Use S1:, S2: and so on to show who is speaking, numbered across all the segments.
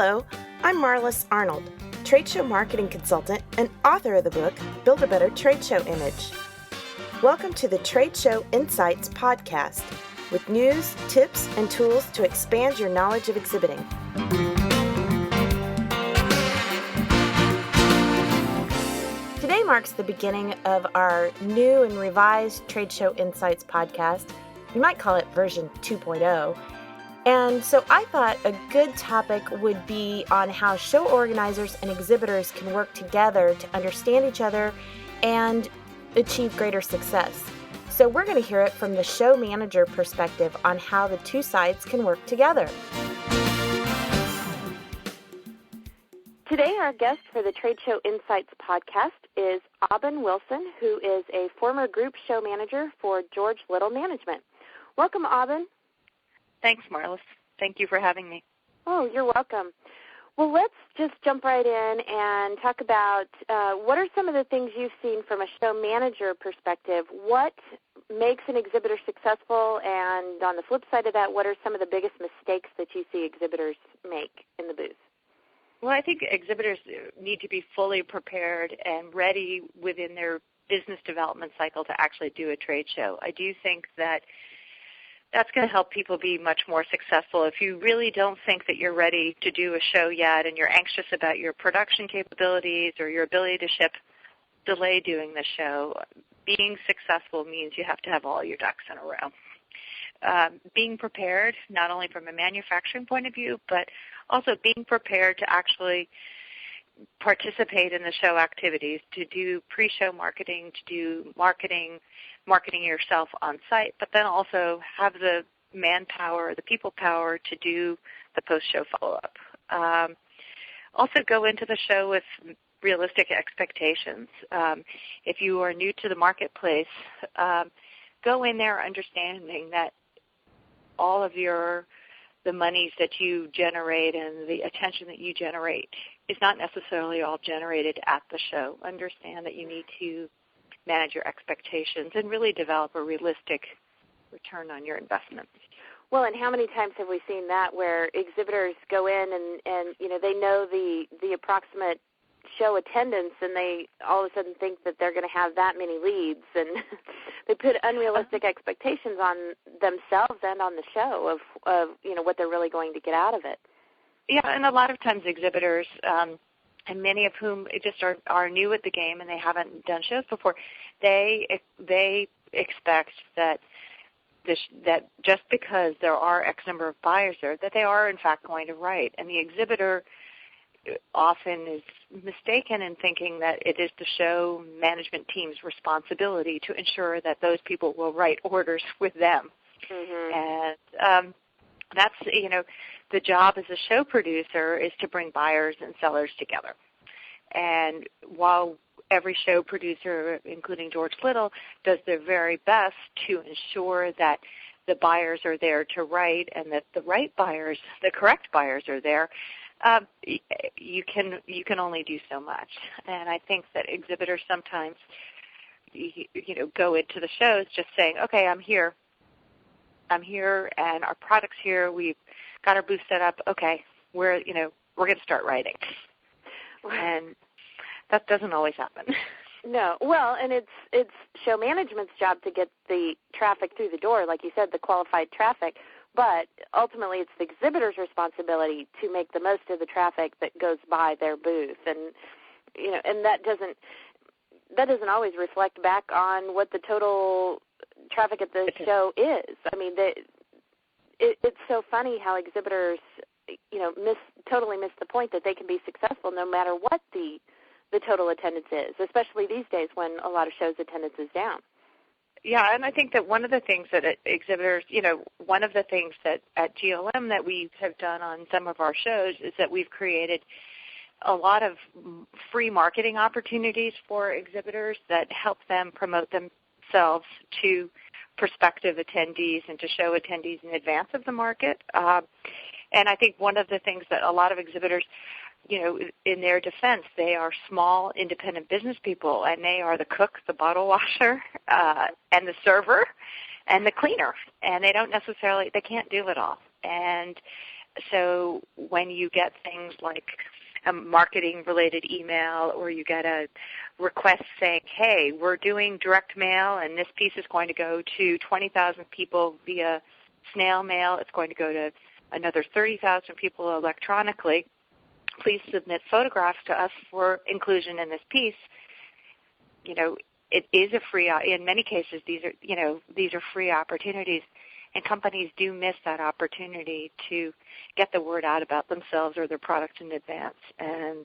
S1: Hello, I'm Marlis Arnold, trade show marketing consultant and author of the book, Build a Better Trade Show Image. Welcome to the Trade Show Insights podcast with news, tips, and tools to expand your knowledge of exhibiting. Today marks the beginning of our new and revised Trade Show Insights podcast. You might call it version 2.0. And so I thought a good topic would be on how show organizers and exhibitors can work together to understand each other and achieve greater success. So we're going to hear it from the show manager perspective on how the two sides can work together. Today, our guest for the Trade Show Insights podcast is Aubin Wilson, who is a former group show manager for George Little Management. Welcome, Aubin.
S2: Thanks, Marlis. Thank you for having me.
S1: Oh, you're welcome. Well, let's just jump right in and talk about what are some of the things you've seen from a show manager perspective. What makes an exhibitor successful, and on the flip side of that, what are some of the biggest mistakes that you see exhibitors make in the booth?
S2: Well, I think exhibitors need to be fully prepared and ready within their business development cycle to actually do a trade show. I do think that that's going to help people be much more successful. If you really don't think that you're ready to do a show yet and you're anxious about your production capabilities or your ability to ship, delay doing the show, being successful means you have to have all your ducks in a row. Being prepared, not only from a manufacturing point of view, but also being prepared to actually participate in the show activities, to do pre-show marketing, to do marketing yourself on site, but then also have the manpower, the people power to do the post-show follow-up. Also go into the show with realistic expectations. If you are new to the marketplace, go in there understanding that all of the monies that you generate and the attention that you generate is not necessarily all generated at the show. Understand that you need to manage your expectations and really develop a realistic return on your investment.
S1: Well, and how many times have we seen that where exhibitors go in and you know, they know the approximate show attendance and they all of a sudden think that they're going to have that many leads, and they put unrealistic expectations on themselves and on the show of you know, what they're really going to get out of it.
S2: Yeah, and a lot of times exhibitors, and many of whom just are new at the game and they haven't done shows before, they expect that that just because there are X number of buyers there, that they are in fact going to write. And the exhibitor often is mistaken in thinking that it is the show management team's responsibility to ensure that those people will write orders with them. Mm-hmm. And that's, you know, the job as a show producer is to bring buyers and sellers together. And while every show producer, including George Little, does their very best to ensure that the buyers are there to write and that the right buyers, the correct buyers are there, you can only do so much. And I think that exhibitors sometimes, you know, go into the shows just saying, okay, I'm here and our product's here, we've got our booth set up, okay, we're going to start writing. And that doesn't always happen.
S1: No. Well, and it's show management's job to get the traffic through the door, like you said, the qualified traffic, but ultimately it's the exhibitor's responsibility to make the most of the traffic that goes by their booth. And you know, and that doesn't always reflect back on what the total traffic at the show is. I mean, it's so funny how exhibitors, you know, totally miss the point that they can be successful no matter what the total attendance is, especially these days when a lot of shows' attendance is down.
S2: Yeah, and I think that one of the things that exhibitors, you know, one of the things that at GLM that we have done on some of our shows is that we've created a lot of free marketing opportunities for exhibitors that help them promote themselves to prospective attendees and to show attendees in advance of the market. And I think one of the things that a lot of exhibitors, you know, in their defense, they are small, independent business people, and they are the cook, the bottle washer, and the server, and the cleaner. And they can't do it all. And So when you get things like a marketing-related email, or you get a request saying, hey, we're doing direct mail, and this piece is going to go to 20,000 people via snail mail. It's going to go to another 30,000 people electronically. Please submit photographs to us for inclusion in this piece. It is a free. In many cases, these are free opportunities, and companies do miss that opportunity to get the word out about themselves or their product in advance. And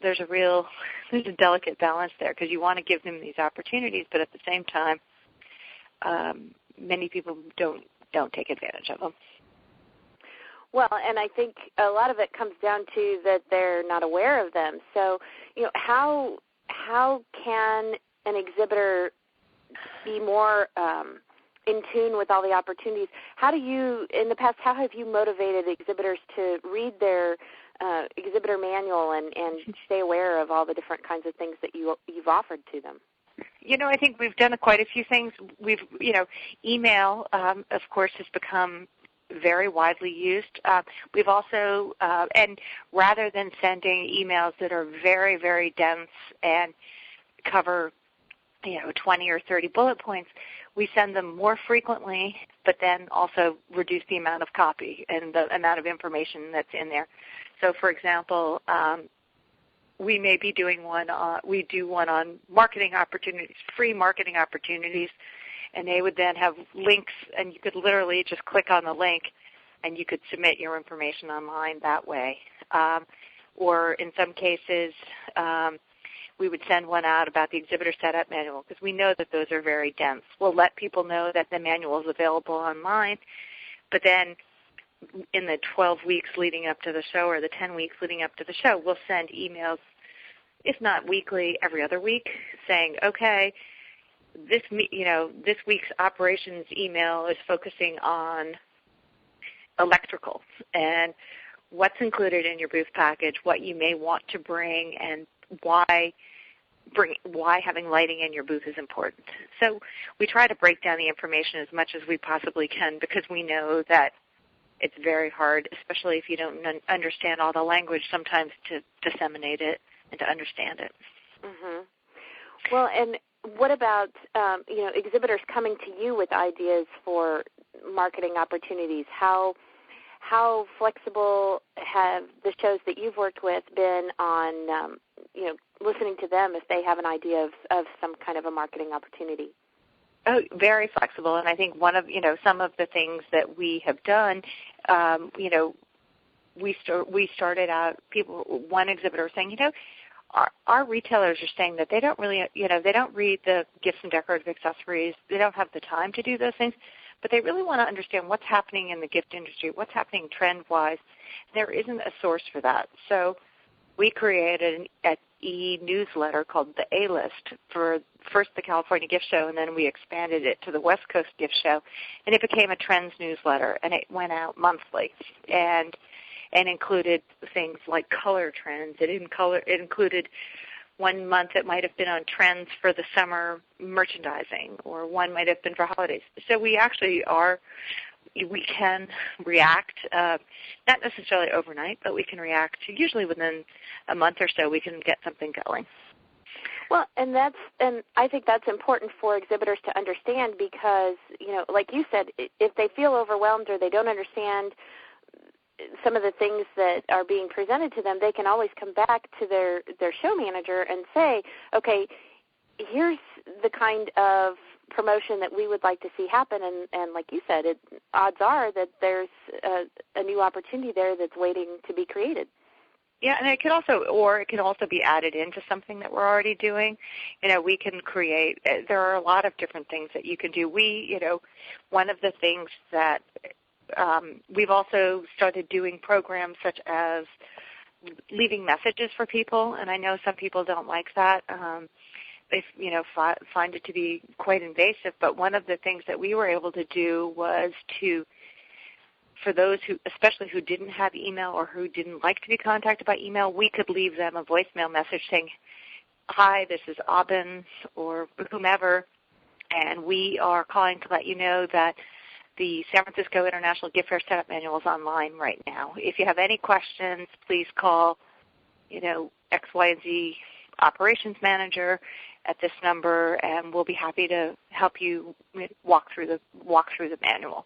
S2: there's a delicate balance there, because you want to give them these opportunities, but at the same time, many people don't take advantage of them.
S1: Well, and I think a lot of it comes down to that they're not aware of them. So, how can an exhibitor be more in tune with all the opportunities? In the past, how have you motivated exhibitors to read their exhibitor manual and stay aware of all the different kinds of things that you've offered to them?
S2: I think we've done quite a few things. Email, of course, has become very widely used. We've also, and rather than sending emails that are very, very dense and cover, 20 or 30 bullet points, we send them more frequently, but then also reduce the amount of copy and the amount of information that's in there. So, for example, we may be doing we do one on marketing opportunities, free marketing opportunities, and they would then have links, and you could literally just click on the link, and you could submit your information online that way. Or in some cases, we would send one out about the exhibitor setup manual, because we know that those are very dense. We'll let people know that the manual is available online, but then in the 12 weeks leading up to the show, or the 10 weeks leading up to the show, we'll send emails, if not weekly, every other week, saying, okay, this week's operations email is focusing on electrical and what's included in your booth package, what you may want to bring, and why having lighting in your booth is important. So we try to break down the information as much as we possibly can, because we know that it's very hard, especially if you don't understand all the language, sometimes to disseminate it and to understand it.
S1: Mm-hmm. Well, and what about exhibitors coming to you with ideas for marketing opportunities? How flexible have the shows that you've worked with been on listening to them if they have an idea of some kind of a marketing opportunity?
S2: Oh, very flexible, and I think one of some of the things that we have done, we started out. One exhibitor was saying, our retailers are saying that they don't really, they don't read the gifts and decorative accessories. They don't have the time to do those things, but they really want to understand what's happening in the gift industry, what's happening trend-wise. There isn't a source for that. So we created an e-newsletter called the A-List for first the California Gift Show, and then we expanded it to the West Coast Gift Show, and it became a trends newsletter, and it went out monthly. And included things like color trends. It included one month it might have been on trends for the summer merchandising, or one might have been for holidays. So we actually we can react, not necessarily overnight, but we can react usually within a month or so. We can get something going.
S1: Well, and I think that's important for exhibitors to understand, because like you said, if they feel overwhelmed or they don't understand some of the things that are being presented to them, they can always come back to their show manager and say, okay, here's the kind of promotion that we would like to see happen, and like you said, odds are that there's a new opportunity there that's waiting to be created.
S2: Yeah, and it can also be added into something that we're already doing. We can create. There are a lot of different things that you can do. One of the things that we've also started doing programs such as leaving messages for people, and I know some people don't like that. They find it to be quite invasive, but one of the things that we were able to do was for those especially who didn't have email or who didn't like to be contacted by email, we could leave them a voicemail message saying, hi, this is Aubin or whomever, and we are calling to let you know that The San Francisco International Gift Fair Setup Manual is online right now. If you have any questions, please call, X, Y, and Z operations manager at this number, and we'll be happy to help you walk through the manual.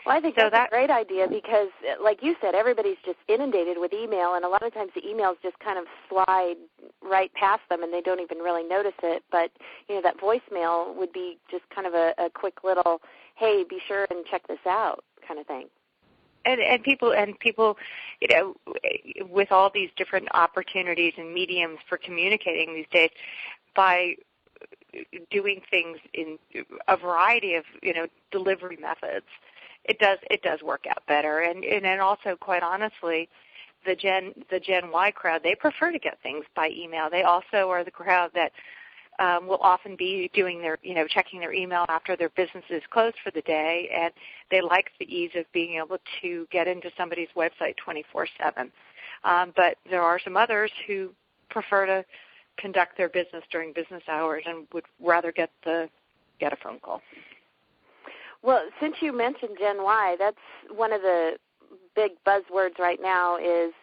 S1: Well, I think that's a great idea because, like you said, everybody's just inundated with email, and a lot of times the emails just kind of slide right past them, and they don't even really notice it. But, that voicemail would be just kind of a quick little, hey, be sure and check this out kind of thing.
S2: And people, with all these different opportunities and mediums for communicating these days, by doing things in a variety of, delivery methods, it does work out better. And also, quite honestly, the Gen Y crowd, they prefer to get things by email. They also are the crowd that will often be doing their, checking their email after their business is closed for the day, and they like the ease of being able to get into somebody's website 24/7. But there are some others who prefer to conduct their business during business hours and would rather get a phone call.
S1: Well, since you mentioned Gen Y, that's one of the big buzzwords right now is,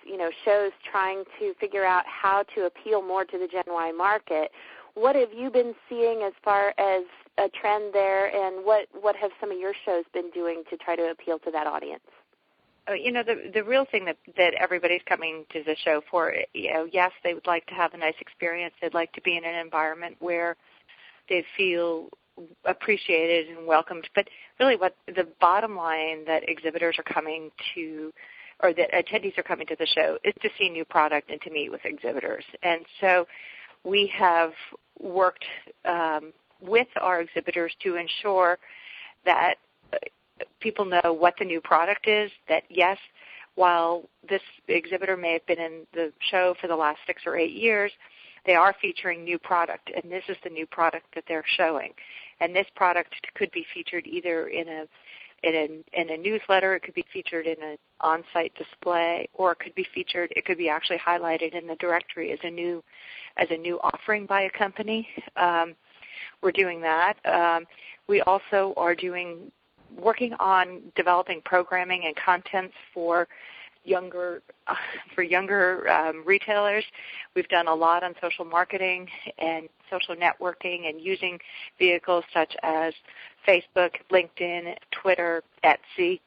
S1: shows trying to figure out how to appeal more to the Gen Y market. What have you been seeing as far as a trend there, and what have some of your shows been doing to try to appeal to that audience?
S2: The real thing that everybody's coming to the show for, yes, they would like to have a nice experience. They'd like to be in an environment where they feel appreciated and welcomed. But really what the bottom line that exhibitors are coming to, or that attendees are coming to the show, is to see new product and to meet with exhibitors. And so we have worked with our exhibitors to ensure that people know what the new product is, that yes, while this exhibitor may have been in the show for the last 6 or 8 years, they are featuring new product, and this is the new product that they're showing. And this product could be featured either in a newsletter, it could be featured in an on-site display, or it could be actually highlighted in the directory as a new offering by a company. We're doing that. We also are working on developing programming and contents for younger retailers. We've done a lot on social marketing and social networking and using vehicles such as Facebook, LinkedIn, Twitter, Etsy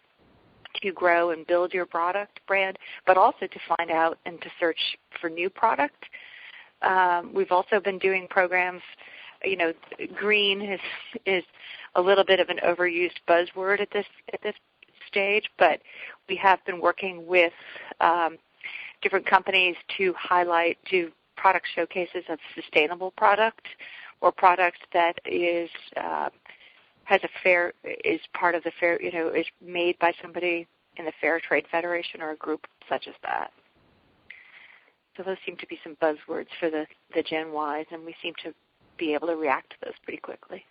S2: to grow and build your product brand, but also to find out and to search for new product. We've also been doing programs. Green is a little bit of an overused buzzword at this stage, but we have been working with different companies to do product showcases of sustainable product or product that is part of the fair, is made by somebody in the Fair Trade Federation or a group such as that. So those seem to be some buzzwords for the Gen Ys, and we seem to be able to react to those pretty quickly.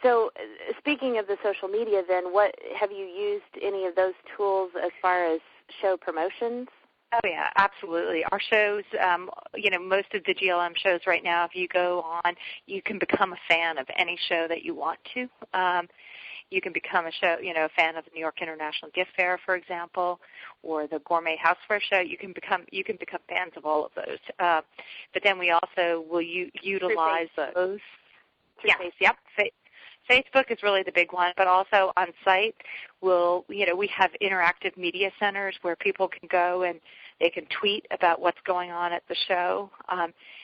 S1: So speaking of the social media then, what have you used any of those tools as far as show promotions?
S2: Oh, yeah, absolutely. Our shows, most of the GLM shows right now, if you go on, you can become a fan of any show that you want to. You can become a fan of the New York International Gift Fair, for example, or the Gourmet Houseware Show. You can become fans of all of those. But then we also will utilize those. Yes, yep. Facebook is really the big one, but also on site, we have interactive media centers where people can go and they can tweet about what's going on at the show.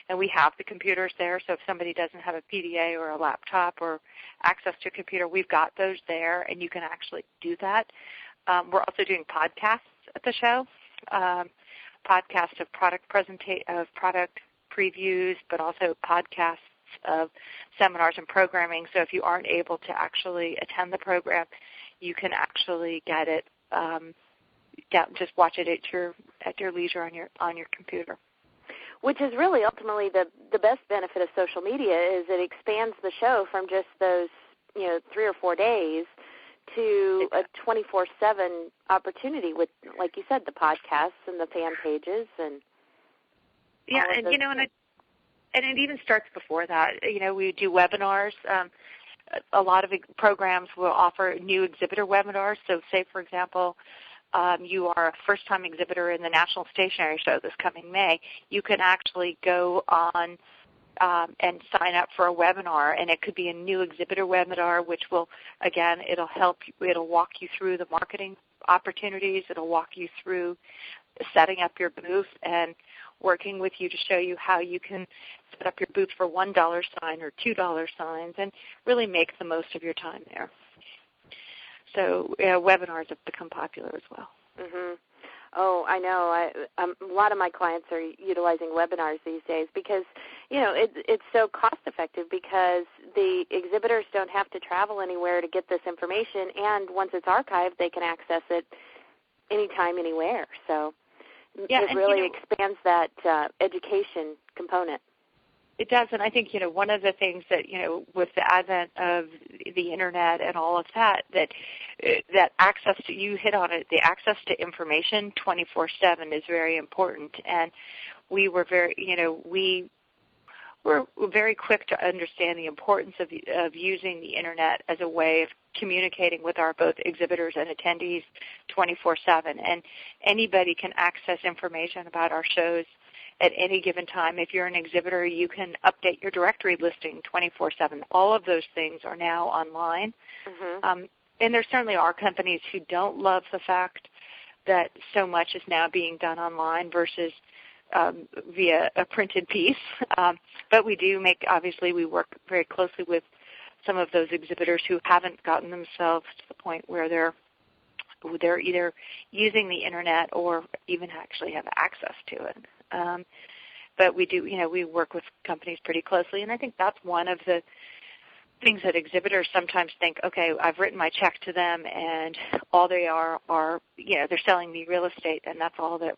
S2: And we have the computers there, so if somebody doesn't have a PDA or a laptop or access to a computer, we've got those there, and you can actually do that. We're also doing podcasts at the show, podcasts of product previews, but also podcasts of seminars and programming. So if you aren't able to actually attend the program, you can actually get it, just watch it at your leisure on your computer.
S1: Which is really ultimately the best benefit of social media is it expands the show from just those 3 or 4 days to a 24/7 opportunity with, like you said, the podcasts and the fan pages and
S2: yeah, and and it even starts before that. We do webinars. a lot of programs will offer new exhibitor webinars. So say, for example, you are a first-time exhibitor in the National Stationery Show this coming May, you can actually go on and sign up for a webinar, and it could be a new exhibitor webinar, which will, again, it'll walk you through the marketing opportunities, it'll walk you through setting up your booth and working with you to show you how you can set up your booth for $1 sign or $2 signs and really make the most of your time there. So webinars have become popular as well.
S1: Mm-hmm. Oh, I know. A lot of my clients are utilizing webinars these days because, it's so cost-effective because the exhibitors don't have to travel anywhere to get this information, and once it's archived, they can access it anytime, anywhere. So it really expands that education component.
S2: It does, and I think, one of the things that, with the advent of the Internet and all of that, that access to, you hit on it, the access to information 24/7 is very important. And we were we're very quick to understand the importance of using the Internet as a way of communicating with our both exhibitors and attendees 24/7. And anybody can access information about our shows at any given time. If you're an exhibitor, you can update your directory listing 24/7. All of those things are now online. Mm-hmm. And there certainly are companies who don't love the fact that so much is now being done online versus via a printed piece. But we do obviously we work very closely with some of those exhibitors who haven't gotten themselves to the point where they're either using the Internet or even actually have access to it. But we do, we work with companies pretty closely, and I think that's one of the things that exhibitors sometimes think, okay, I've written my check to them, and all they are they're selling me real estate, and that's all that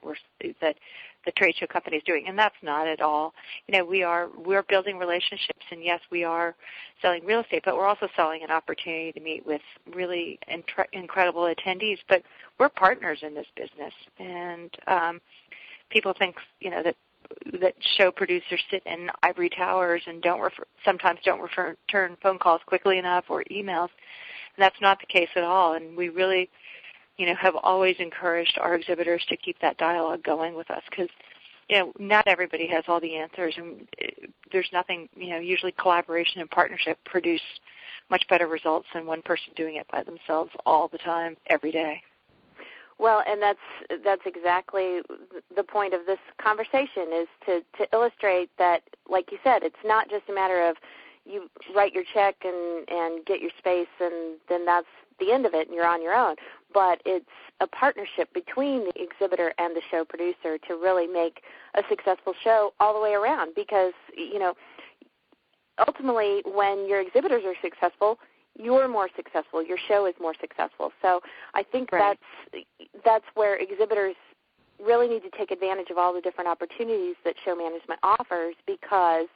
S2: the trade show company is doing, and that's not at all. We're building relationships, and yes, we are selling real estate, but we're also selling an opportunity to meet with really incredible attendees. But we're partners in this business, and people think, that show producers sit in ivory towers and sometimes don't return phone calls quickly enough or emails. And that's not the case at all. And we really, have always encouraged our exhibitors to keep that dialogue going with us because, not everybody has all the answers, and there's nothing, usually collaboration and partnership produce much better results than one person doing it by themselves all the time, every day.
S1: Well, and that's exactly the point of this conversation is to illustrate that, like you said, it's not just a matter of you write your check and get your space and then that's the end of it and you're on your own. But it's a partnership between the exhibitor and the show producer to really make a successful show all the way around because, ultimately when your exhibitors are successful, you're more successful. Your show is more successful. So I think that's where exhibitors really need to take advantage of all the different opportunities that show management offers because,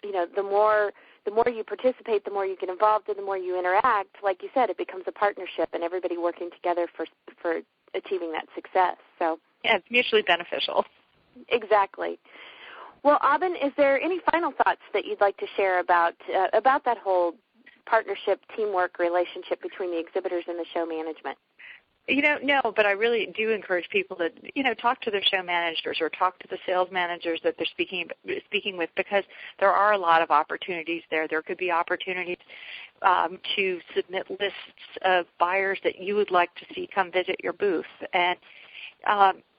S1: the more you participate, the more you get involved, and the more you interact. Like you said, it becomes a partnership and everybody working together for achieving that success. So
S2: yeah, it's mutually beneficial.
S1: Exactly. Well, Aubin, is there any final thoughts that you'd like to share about that whole partnership, teamwork relationship between the exhibitors and the show management?
S2: No, but I really do encourage people to, talk to their show managers or talk to the sales managers that they're speaking with because there are a lot of opportunities there. There could be opportunities to submit lists of buyers that you would like to see come visit your booth. And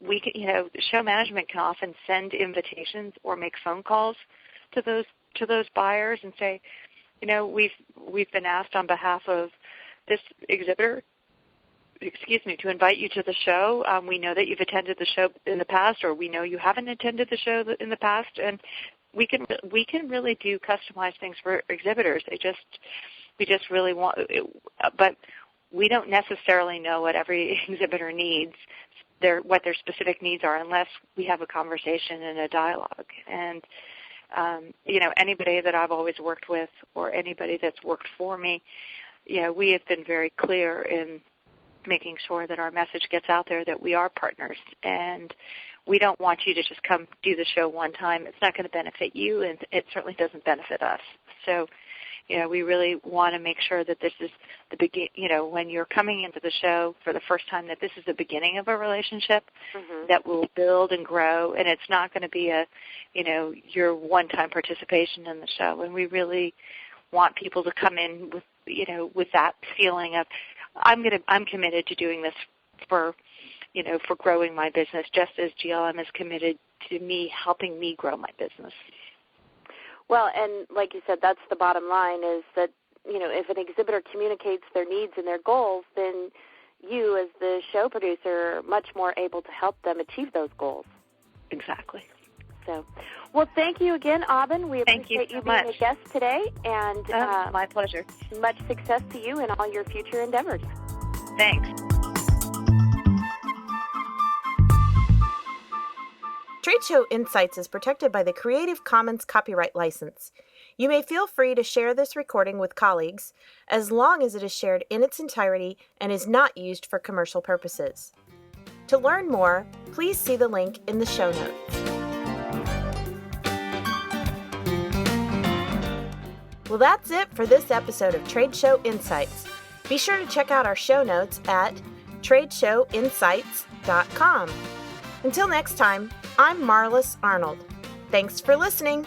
S2: we can, show management can often send invitations or make phone calls to those buyers and say, we've been asked on behalf of this exhibitor, to invite you to the show. We know that you've attended the show in the past, or we know you haven't attended the show in the past, and we can really do customized things for exhibitors. We just really want, but we don't necessarily know what every exhibitor needs, what their specific needs are, unless we have a conversation and a dialogue. And anybody that I've always worked with or anybody that's worked for me, we have been very clear in making sure that our message gets out there that we are partners and we don't want you to just come do the show one time. It's not going to benefit you and it certainly doesn't benefit us. So We really want to make sure that this is the begin. When you're coming into the show for the first time, that this is the beginning of a relationship that will build and grow, and it's not going to be your one-time participation in the show. And we really want people to come in with that feeling of, I'm committed to doing this for growing my business, just as GLM is committed to me helping me grow my business.
S1: Well, and like you said, that's the bottom line, is that, if an exhibitor communicates their needs and their goals, then you as the show producer are much more able to help them achieve those goals.
S2: Exactly.
S1: So, well, thank you again, Aubin. We appreciate you being a guest today, and
S2: my pleasure.
S1: Much success to you in all your future endeavors.
S2: Thanks.
S3: Trade Show Insights is protected by the Creative Commons copyright license. You may feel free to share this recording with colleagues as long as it is shared in its entirety and is not used for commercial purposes. To learn more, please see the link in the show notes. Well, that's it for this episode of Trade Show Insights. Be sure to check out our show notes at tradeshowinsights.com. Until next time, I'm Marlis Arnold. Thanks for listening.